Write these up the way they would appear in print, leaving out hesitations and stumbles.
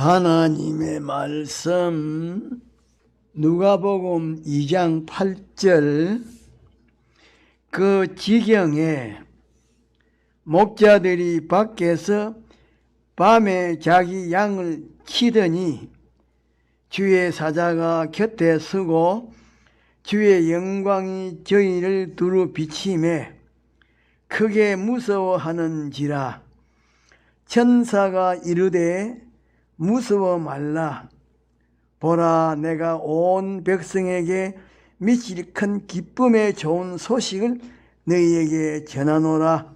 하나님의 말씀 누가복음 2장 8절 그 지경에 목자들이 밖에서 밤에 자기 양을 치더니 주의 사자가 곁에 서고 주의 영광이 저희를 두루 비치매 크게 무서워하는지라. 천사가 이르되 무서워 말라. 보라, 내가 온 백성에게 미칠 큰 기쁨의 좋은 소식을 너희에게 전하노라.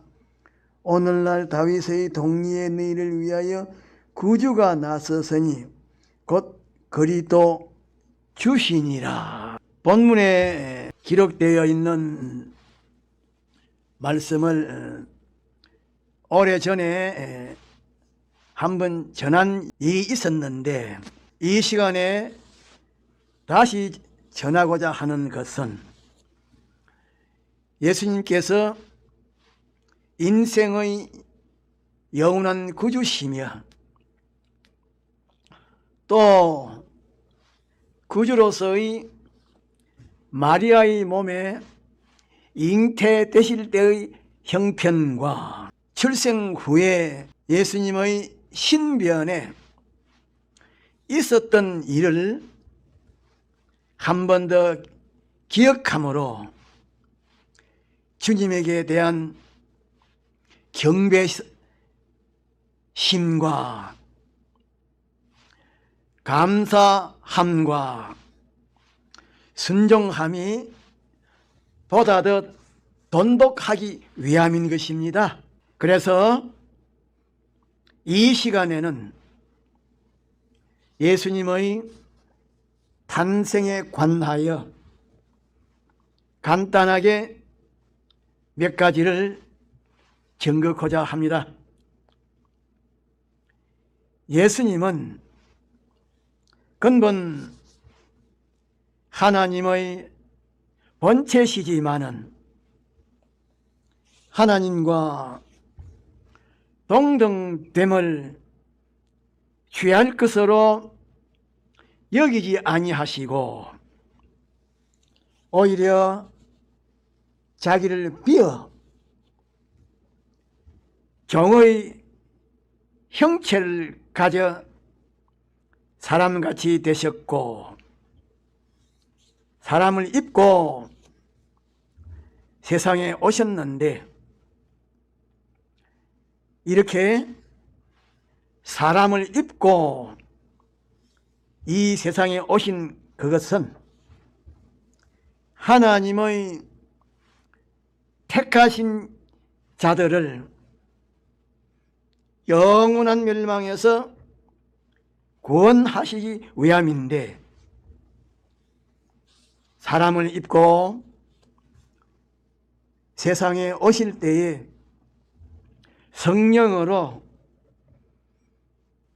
오늘날 다윗의 동리에 너희를 위하여 구주가 나섰으니 곧 그리스도 주시니라. 본문에 기록되어 있는 말씀을 오래전에 한번 전한 일이 있었는데 이 시간에 다시 전하고자 하는 것은 예수님께서 인생의 영원한 구주시며 또 구주로서의 마리아의 몸에 잉태되실 때의 형편과 출생 후에 예수님의 신변에 있었던 일을 한 번 더 기억함으로 주님에게 대한 경배심과 감사함과 순종함이 보다 더 돈독하기 위함인 것입니다. 그래서 이 시간에는 예수님의 탄생에 관하여 간단하게 몇 가지를 증거하고자 합니다. 예수님은 근본 하나님의 본체시지만은 하나님과 동등됨을 취할 것으로 여기지 아니하시고 오히려 자기를 비어 종의 형체를 가져 사람같이 되셨고 사람을 입고 세상에 오셨는데 이렇게 사람을 입고 이 세상에 오신 그것은 하나님의 택하신 자들을 영원한 멸망에서 구원하시기 위함인데 사람을 입고 세상에 오실 때에 성령으로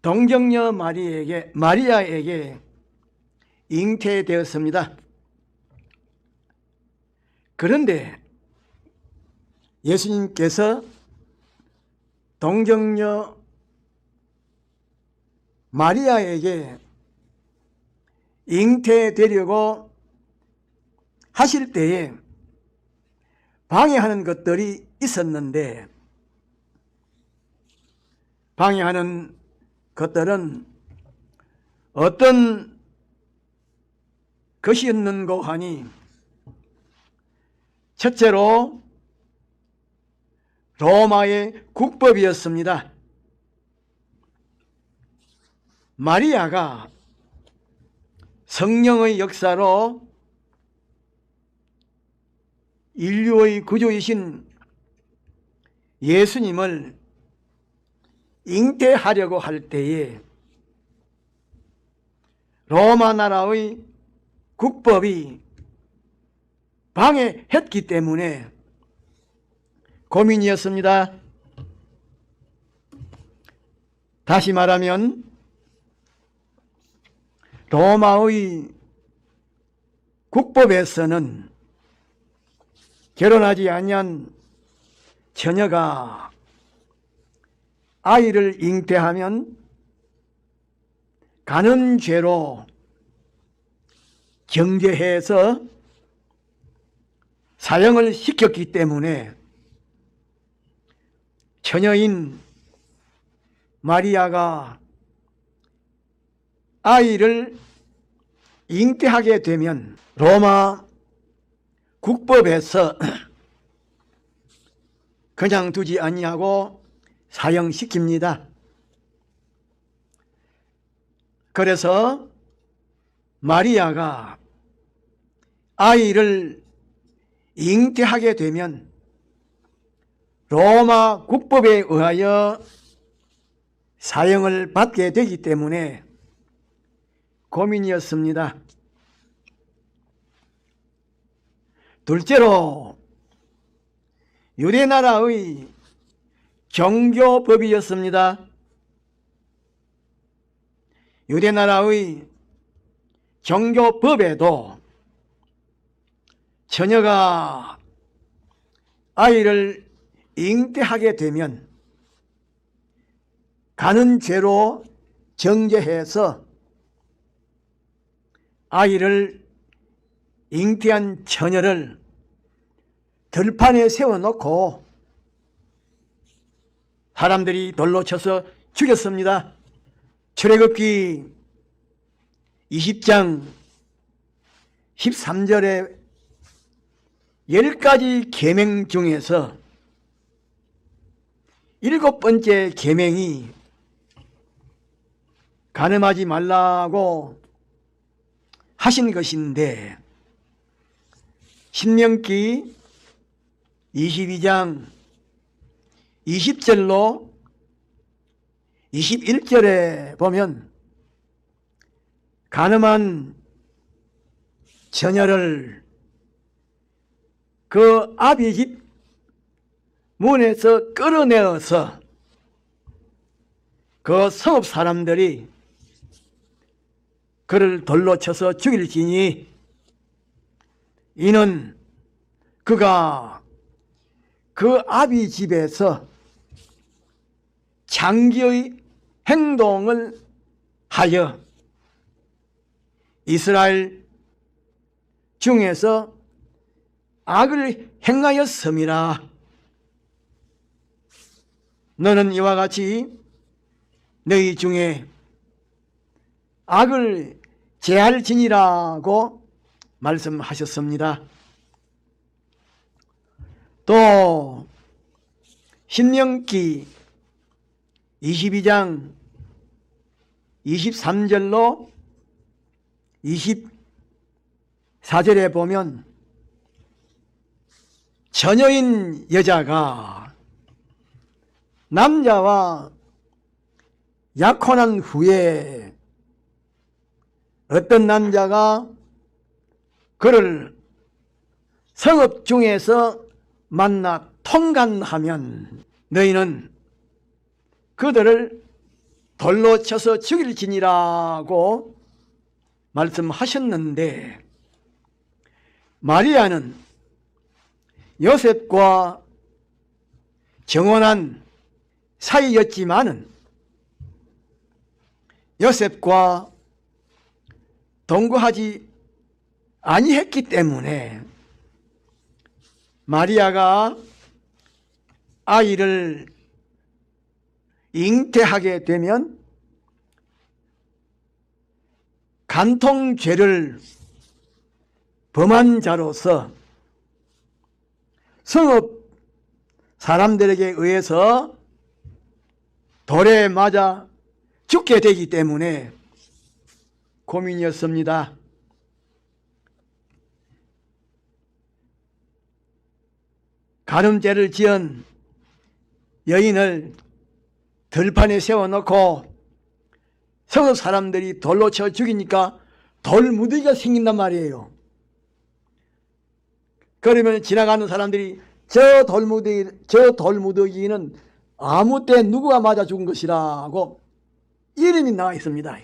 동정녀 마리아에게 잉태되었습니다. 그런데 예수님께서 동정녀 마리아에게 잉태되려고 하실 때에 방해하는 것들이 있었는데 방해하는 것들은 어떤 것이었는고 하니 첫째로 로마의 국법이었습니다. 마리아가 성령의 역사로 인류의 구주이신 예수님을 잉태하려고 할 때에 로마 나라의 국법이 방해했기 때문에 고민이었습니다. 다시 말하면 로마의 국법에서는 결혼하지 아니한 처녀가 아이를 잉태하면 가는 죄로 정죄해서 사형을 시켰기 때문에 처녀인 마리아가 아이를 잉태하게 되면 로마 국법에서 그냥 두지 아니하고 사형시킵니다. 그래서 마리아가 아이를 잉태하게 되면 로마 국법에 의하여 사형을 받게 되기 때문에 고민이었습니다. 둘째로 유대나라의 종교법이었습니다. 유대나라의 종교법에도 처녀가 아이를 잉태하게 되면 가는 죄로 정죄해서 아이를 잉태한 처녀를 들판에 세워놓고 사람들이 돌로 쳐서 죽였습니다. 출애굽기 20장 13절에 10가지 계명 중에서 7번째 계명이 간음하지 말라고 하신 것인데, 신명기 22장 20절로 21절에 보면 간음한 처녀를 그 아비 집 문에서 끌어내어서 그 성읍 사람들이 그를 돌로 쳐서 죽일지니 이는 그가 그 아비 집에서 장기의 행동을 하여 이스라엘 중에서 악을 행하였음이라. 너는 이와 같이 너희 중에 악을 제할지니라고 말씀하셨습니다. 또 신명기 22장 23절로 24절에 보면 처녀인 여자가 남자와 약혼한 후에 어떤 남자가 그를 성읍 중에서 만나 통간하면 너희는 그들을 돌로 쳐서 죽일지니라고 말씀하셨는데, 마리아는 요셉과 정혼한 사이였지만은 요셉과 동거하지 아니했기 때문에 마리아가 아이를 잉태하게 되면 간통죄를 범한 자로서 성읍 사람들에게 의해서 돌에 맞아 죽게 되기 때문에 고민이었습니다. 간음죄를 지은 여인을 들판에 세워놓고 성읍 사람들이 돌로 쳐 죽이니까 돌무더기가 생긴단 말이에요. 그러면 지나가는 사람들이 저 돌무더기는 아무 때 누구가 맞아 죽은 것이라고 이름이 나와 있습니다.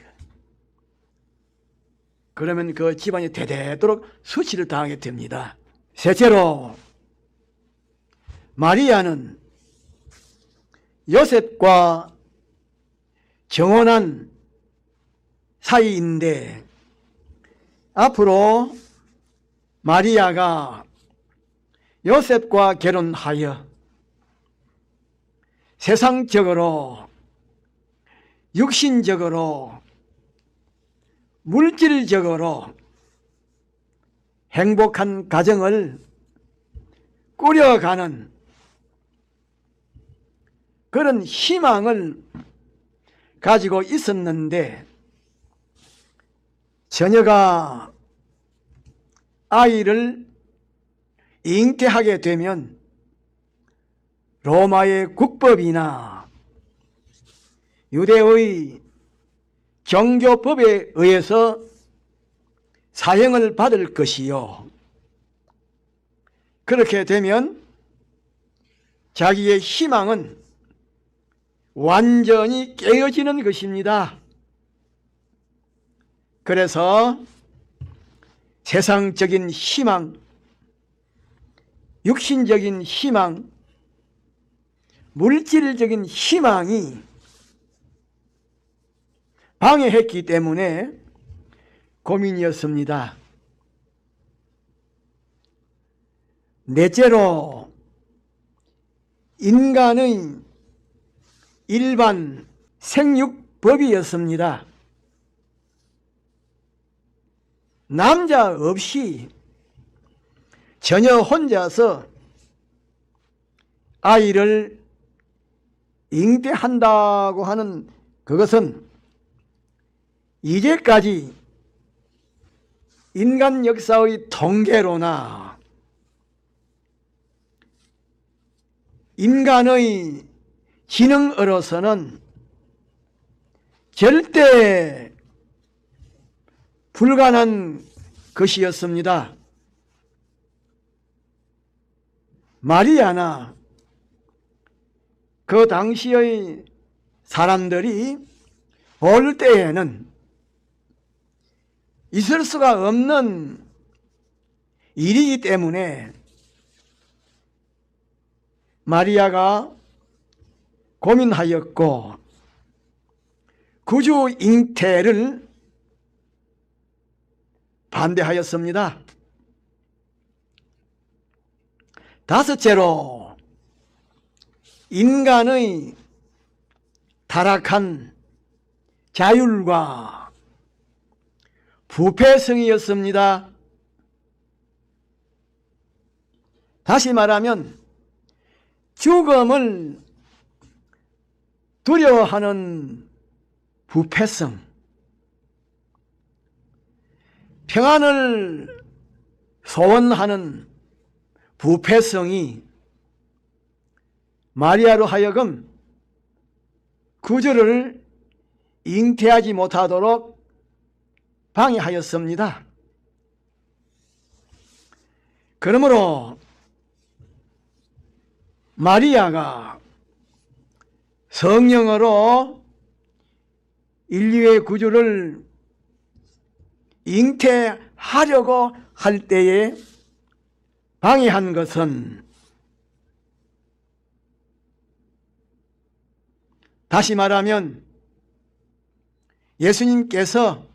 그러면 그 집안이 대대도록 수치를 당하게 됩니다. 셋째로 마리아는 요셉과 정혼한 사이인데 앞으로 마리아가 요셉과 결혼하여 세상적으로, 육신적으로, 물질적으로 행복한 가정을 꾸려가는 그런 희망을 가지고 있었는데, 처녀가 아이를 잉태하게 되면 로마의 국법이나 유대의 정교법에 의해서 사형을 받을 것이요, 그렇게 되면 자기의 희망은 완전히 깨어지는 것입니다. 그래서 세상적인 희망, 육신적인 희망, 물질적인 희망이 방해했기 때문에 고민이었습니다. 넷째로, 인간의 일반 생육법이었습니다. 남자 없이 전혀 혼자서 아이를 잉태한다고 하는 그것은 이제까지 인간 역사의 통계로나 인간의 지능으로서는 절대 불가능한 것이었습니다. 마리아나 그 당시의 사람들이 볼 때에는 있을 수가 없는 일이기 때문에 마리아가 고민하였고 구주 잉태를 반대하였습니다. 다섯째로, 인간의 타락한 자율과 부패성이었습니다. 다시 말하면 죽음을 두려워하는 부패성, 평안을 소원하는 부패성이 마리아로 하여금 구주를 잉태하지 못하도록 방해하였습니다. 그러므로 마리아가 성령으로 인류의 구주를 잉태하려고 할 때에 방해한 것은, 다시 말하면 예수님께서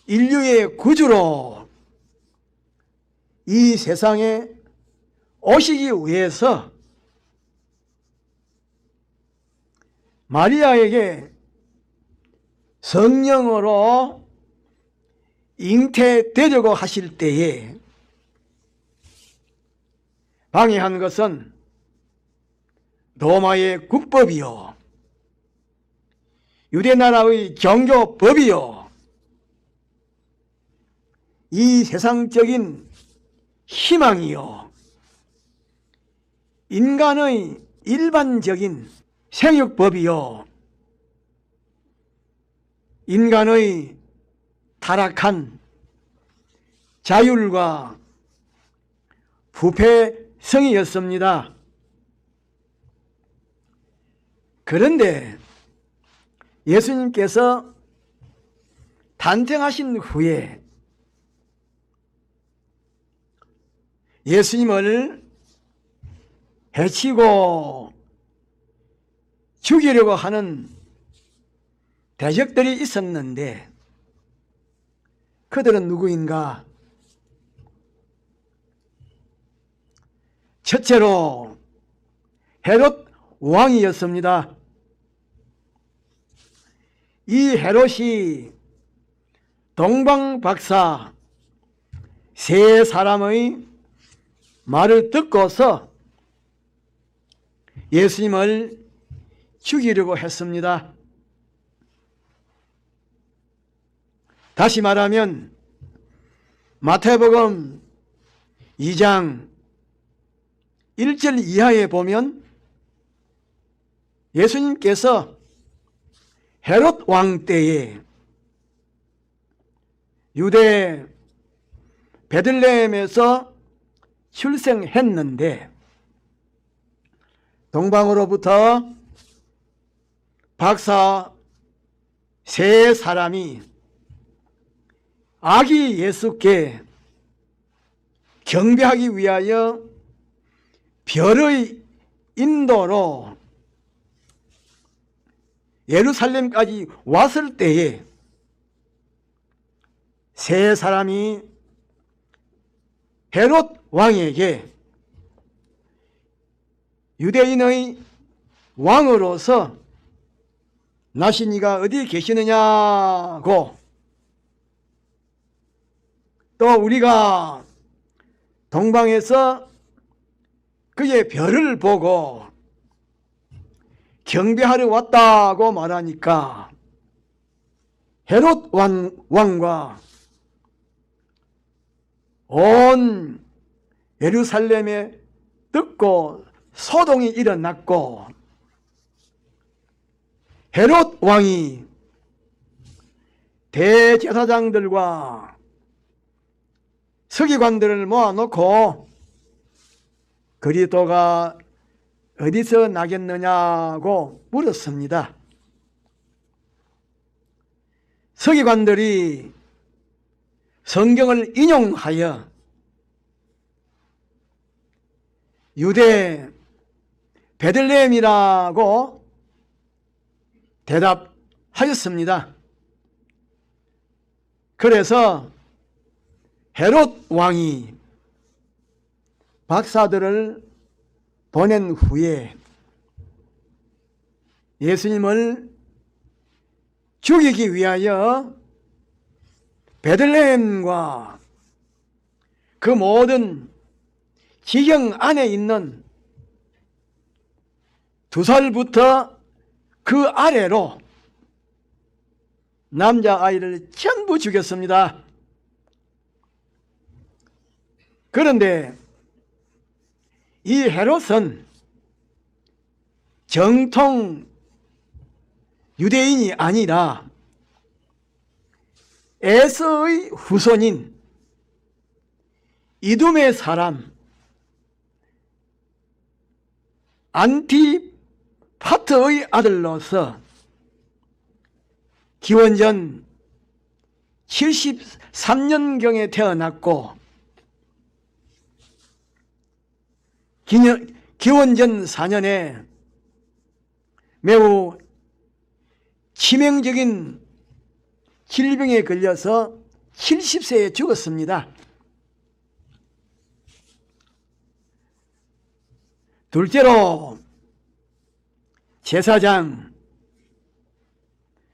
인류의 구주로 이 세상에 오시기 위해서 마리아에게 성령으로 잉태되려고 하실 때에 방해한 것은 로마의 국법이요, 유대나라의 정교법이요, 이 세상적인 희망이요, 인간의 일반적인 생육법이요, 인간의 타락한 자율과 부패성이었습니다. 그런데 예수님께서 탄생하신 후에 예수님을 해치고 죽이려고 하는 대적들이 있었는데 그들은 누구인가? 첫째로 헤롯 왕이었습니다. 이 헤롯이 동방박사 세 사람의 말을 듣고서 예수님을 죽이려고 했습니다. 다시 말하면 마태복음 2장 1절 이하에 보면 예수님께서 헤롯 왕 때에 유대 베들레헴에서 출생했는데 동방으로부터 박사 세 사람이 아기 예수께 경배하기 위하여 별의 인도로 예루살렘까지 왔을 때에 세 사람이 헤롯 왕에게 유대인의 왕으로서 나시니가 어디 계시느냐고, 또 우리가 동방에서 그의 별을 보고 경배하러 왔다고 말하니까 헤롯 왕과 온 예루살렘에 듣고 소동이 일어났고, 헤롯 왕이 대제사장들과 서기관들을 모아놓고 그리스도가 어디서 나겠느냐고 물었습니다. 서기관들이 성경을 인용하여 유대 베들레헴이라고 대답하였습니다. 그래서 헤롯 왕이 박사들을 보낸 후에 예수님을 죽이기 위하여 베들레헴과 그 모든 지경 안에 있는 2살부터 그 아래로 남자아이를 전부 죽였습니다. 그런데 이 헤롯은 정통 유대인이 아니라 에서의 후손인 이둠의 사람 안티파트의 아들로서 기원전 73년경에 태어났고 기원전 4년에 매우 치명적인 질병에 걸려서 70세에 죽었습니다. 둘째로 제사장,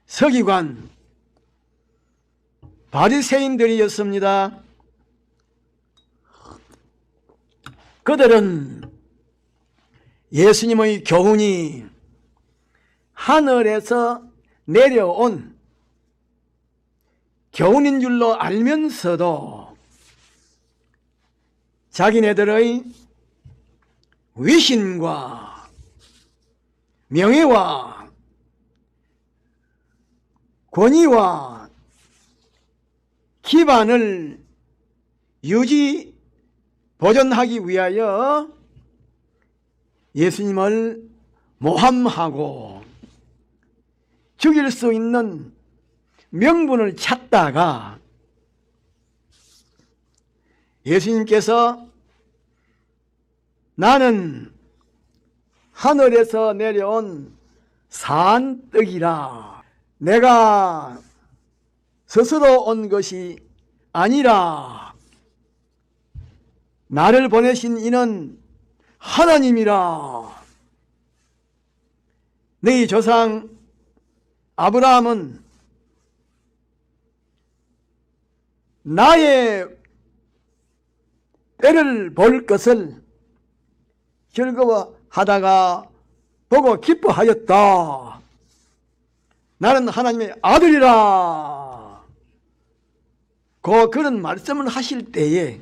서기관, 바리새인들이었습니다. 그들은 예수님의 교훈이 하늘에서 내려온 교훈인 줄로 알면서도 자기네들의 위신과 명예와 권위와 기반을 유지 보존하기 위하여 예수님을 모함하고 죽일 수 있는 명분을 찾다가 예수님께서 나는 하늘에서 내려온 산떡이라, 내가 스스로 온 것이 아니라 나를 보내신 이는 하나님이라. 너희 조상 아브라함은 나의 때를 볼 것을 즐거워하다가 보고 기뻐하였다. 나는 하나님의 아들이라. 그런 말씀을 하실 때에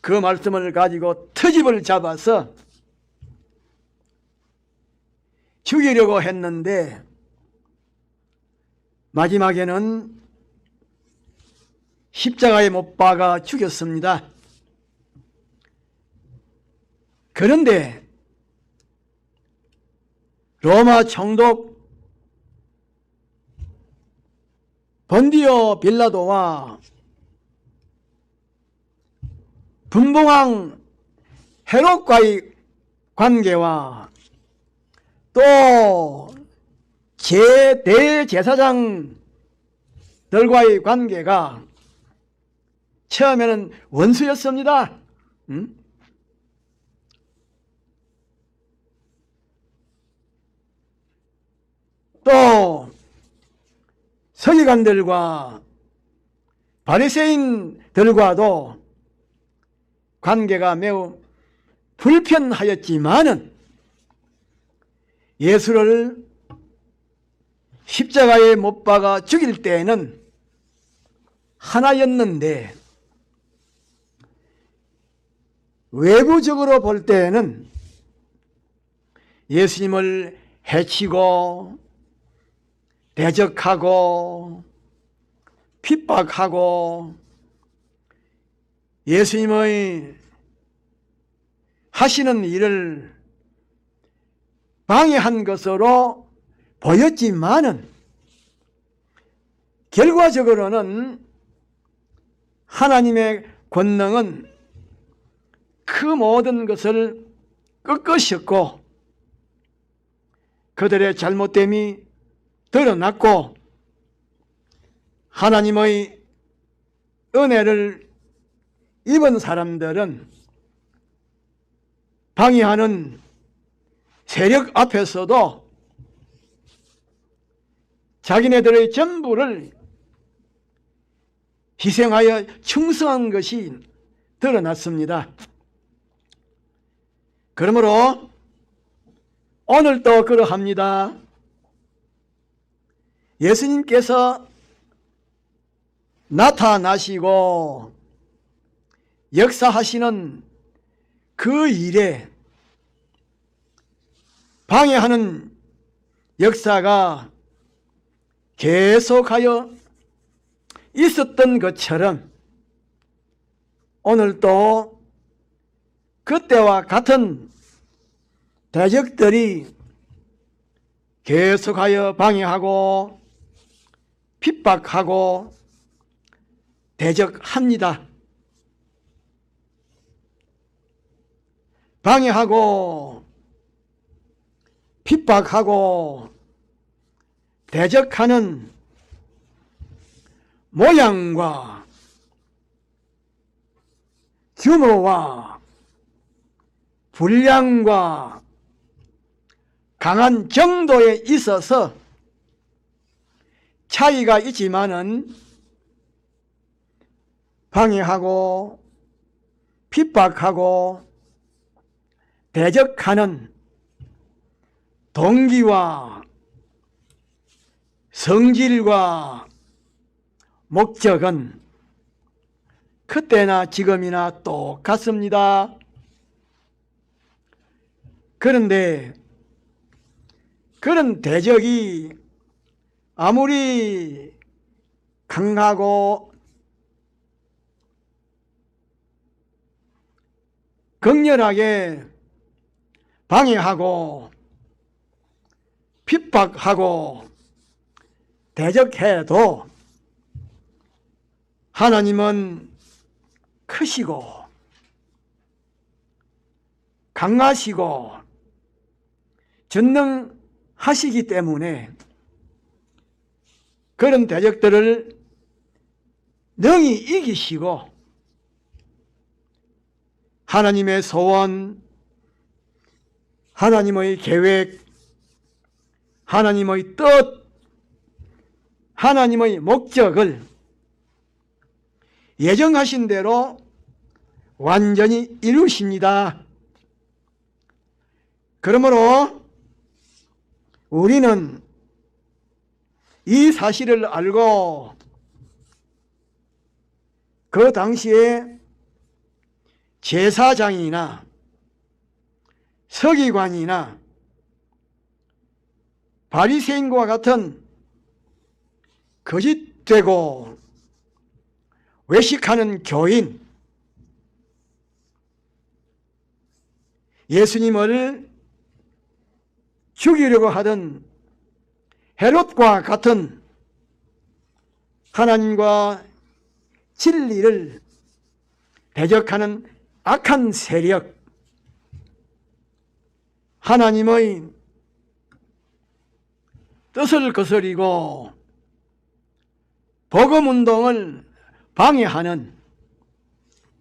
그 말씀을 가지고 트집을 잡아서 죽이려고 했는데 마지막에는 십자가에 못 박아 죽였습니다. 그런데 로마 총독 본디오 빌라도와 분봉왕 헤롯과의 관계와 또 대제사장들과의 관계가 처음에는 원수였습니다. 또 서기관들과 바리새인들과도 관계가 매우 불편하였지만은 예수를 십자가에 못 박아 죽일 때에는 하나였는데 외부적으로 볼 때에는 예수님을 해치고 대적하고 핍박하고 예수님의 하시는 일을 방해한 것으로 보였지만은 결과적으로는 하나님의 권능은 그 모든 것을 꺾으셨고 그들의 잘못됨이 드러났고 하나님의 은혜를 입은 사람들은 방해하는 세력 앞에서도 자기네들의 전부를 희생하여 충성한 것이 드러났습니다. 그러므로 오늘도 그러합니다. 예수님께서 나타나시고 역사하시는 그 일에 방해하는 역사가 계속하여 있었던 것처럼 오늘도 그때와 같은 대적들이 계속하여 방해하고 핍박하고 대적합니다. 방해하고 핍박하고 대적하는 모양과 규모와 분량과 강한 정도에 있어서 차이가 있지만은 방해하고 핍박하고 대적하는 동기와 성질과 목적은 그때나 지금이나 똑같습니다. 그런데 그런 대적이 아무리 강하고 극렬하게 방해하고 핍박하고 대적해도 하나님은 크시고 강하시고 전능하시기 하시기 때문에 그런 대적들을 능히 이기시고 하나님의 소원, 하나님의 계획, 하나님의 뜻, 하나님의 목적을 예정하신 대로 완전히 이루십니다. 그러므로 우리는 이 사실을 알고 그 당시에 제사장이나 서기관이나 바리새인과 같은 거짓되고 외식하는 교인, 예수님을 죽이려고 하던 헤롯과 같은 하나님과 진리를 대적하는 악한 세력, 하나님의 뜻을 거스리고 복음운동을 방해하는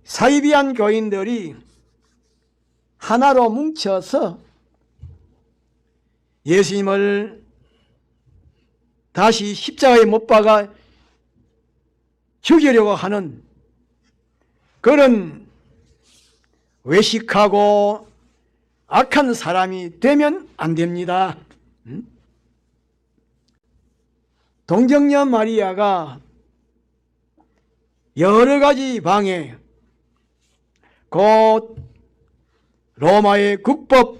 사이비한 교인들이 하나로 뭉쳐서 예수님을 다시 십자가에 못 박아 죽이려고 하는 그런 외식하고 악한 사람이 되면 안 됩니다. 동정녀 마리아가 여러 가지 방해, 곧 로마의 국법,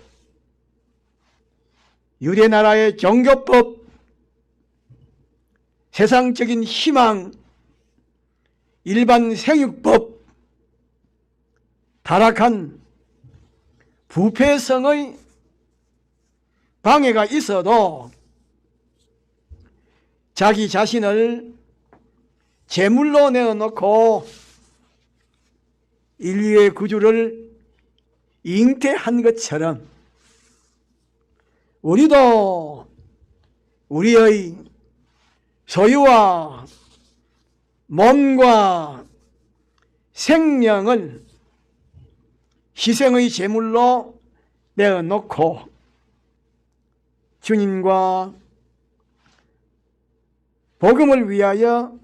유대나라의 종교법, 세상적인 희망, 일반 생육법, 타락한 부패성의 방해가 있어도 자기 자신을 제물로 내어놓고 인류의 구주를 잉태한 것처럼 우리도 우리의 소유와 몸과 생명을 희생의 제물로 내어놓고 주님과 복음을 위하여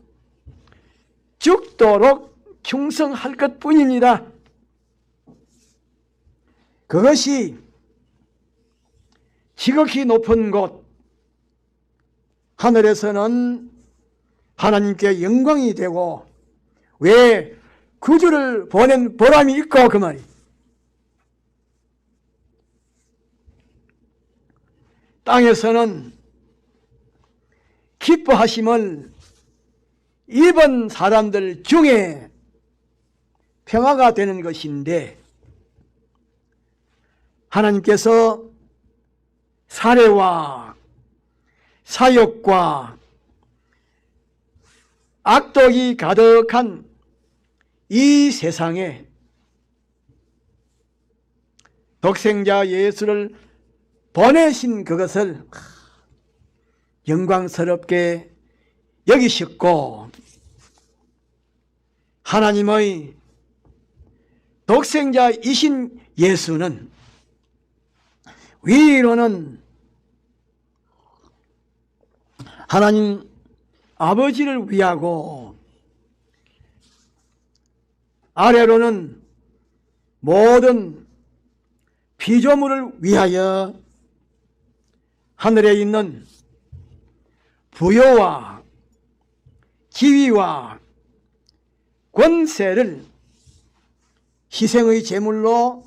죽도록 충성할 것뿐입니다. 그것이 지극히 높은 곳, 하늘에서는 하나님께 영광이 되고 왜 구주를 보낸 보람이 있고 그 말이. 땅에서는 기뻐하심을 입은 사람들 중에 평화가 되는 것인데 하나님께서 살해와 사욕과 악독이 가득한 이 세상에 독생자 예수를 보내신 그것을 영광스럽게 여기셨고 하나님의 독생자이신 예수는 위로는 하나님 아버지를 위하고 아래로는 모든 피조물을 위하여 하늘에 있는 부여와 지위와 권세를 희생의 제물로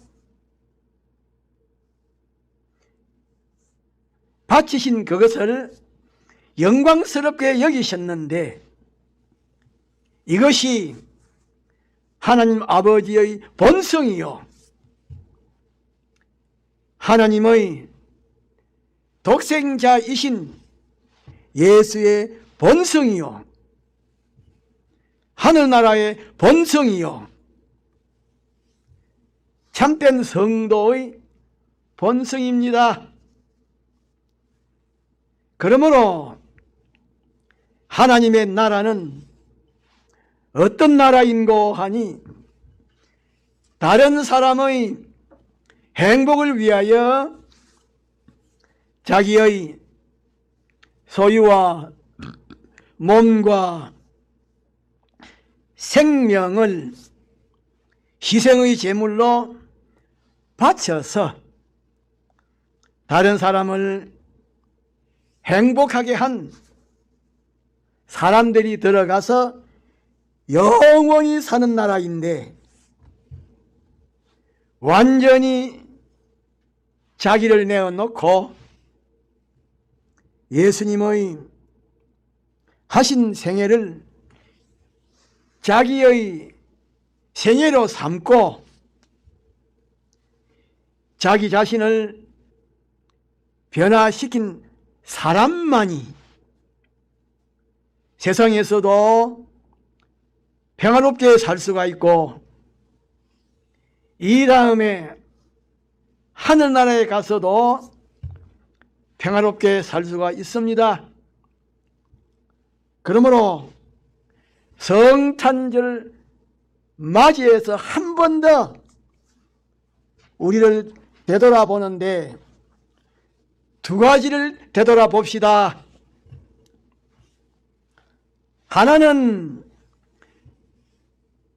바치신 그것을 영광스럽게 여기셨는데 이것이 하나님 아버지의 본성이요 하나님의 독생자이신 예수의 본성이요 하늘나라의 본성이요 참된 성도의 본성입니다. 그러므로 하나님의 나라는 어떤 나라인고 하니 다른 사람의 행복을 위하여 자기의 소유와 몸과 생명을 희생의 제물로 바쳐서 다른 사람을 행복하게 한 사람들이 들어가서 영원히 사는 나라인데, 완전히 자기를 내어놓고 예수님의 하신 생애를 자기의 생애로 삼고 자기 자신을 변화시킨 사람만이 세상에서도 평화롭게 살 수가 있고, 이 다음에 하늘나라에 가서도 평화롭게 살 수가 있습니다. 그러므로 성탄절 맞이해서 한 번 더 우리를 되돌아보는데 두 가지를 되돌아봅시다. 하나는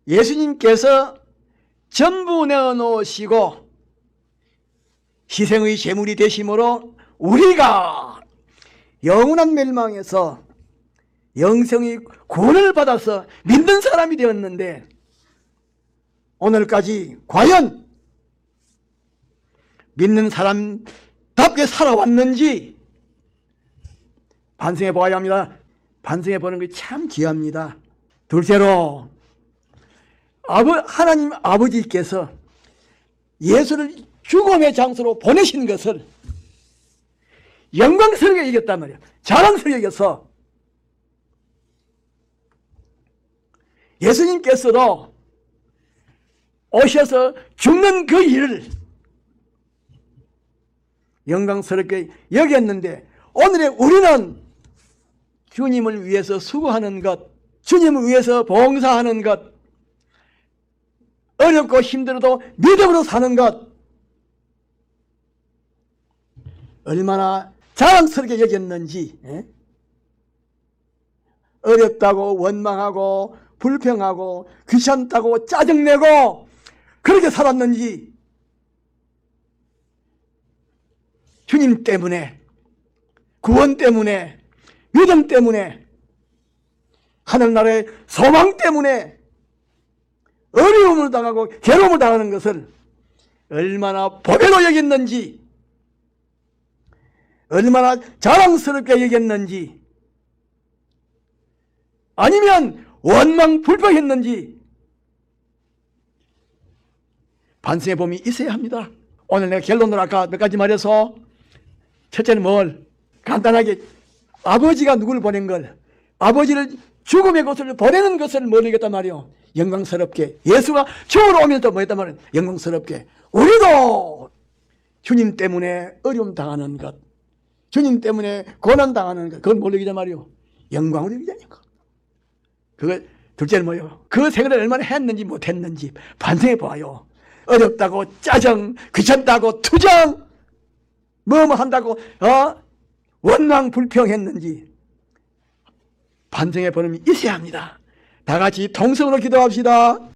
예수님께서 전부 내어놓으시고 희생의 제물이 되심으로 우리가 영원한 멸망에서 영생의 구원을 받아서 믿는 사람이 되었는데, 오늘까지 과연 믿는 사람답게 살아왔는지 반성해 보아야 합니다. 반성해 보는 게 참 귀합니다. 둘째로, 하나님 아버지께서 예수를 죽음의 장소로 보내신 것을 영광스럽게 여겼단 말이에요. 자랑스럽게 여겨서 예수님께서도 오셔서 죽는 그 일을 영광스럽게 여겼는데, 오늘의 우리는 주님을 위해서 수고하는 것, 주님을 위해서 봉사하는 것, 어렵고 힘들어도 믿음으로 사는 것, 얼마나 자랑스럽게 여겼는지, 어렵다고 원망하고 불평하고 귀찮다고 짜증내고 그렇게 살았는지, 주님 때문에, 구원 때문에, 믿음 때문에, 하늘나라의 소망 때문에 어려움을 당하고 괴로움을 당하는 것을 얼마나 보배로 여겼는지, 얼마나 자랑스럽게 여겼는지, 아니면 원망 불평했는지 반성해 봄이 있어야 합니다. 오늘 내가 결론으로 아까 몇 가지 말해서, 첫째는 뭘? 간단하게 아버지가 누구를 보낸 걸, 아버지를 죽음의 곳을 보내는 것을 모르겠단 말이요. 영광스럽게 예수가 죽으러 오면서 뭐 했단 말이에요. 영광스럽게 우리도 주님 때문에 어려움 당하는 것, 주님 때문에 고난 당하는 것, 그걸 모르겠단 말이요. 영광으로 여기자는 것. 그거 둘째는 뭐예요? 그 생활을 얼마나 했는지 못했는지 반성해 보아요. 어렵다고 짜증, 귀찮다고 투정, 뭐 한다고 원망 불평했는지 반성해 보는 게 있어야 합니다. 다 같이 통성으로 기도합시다.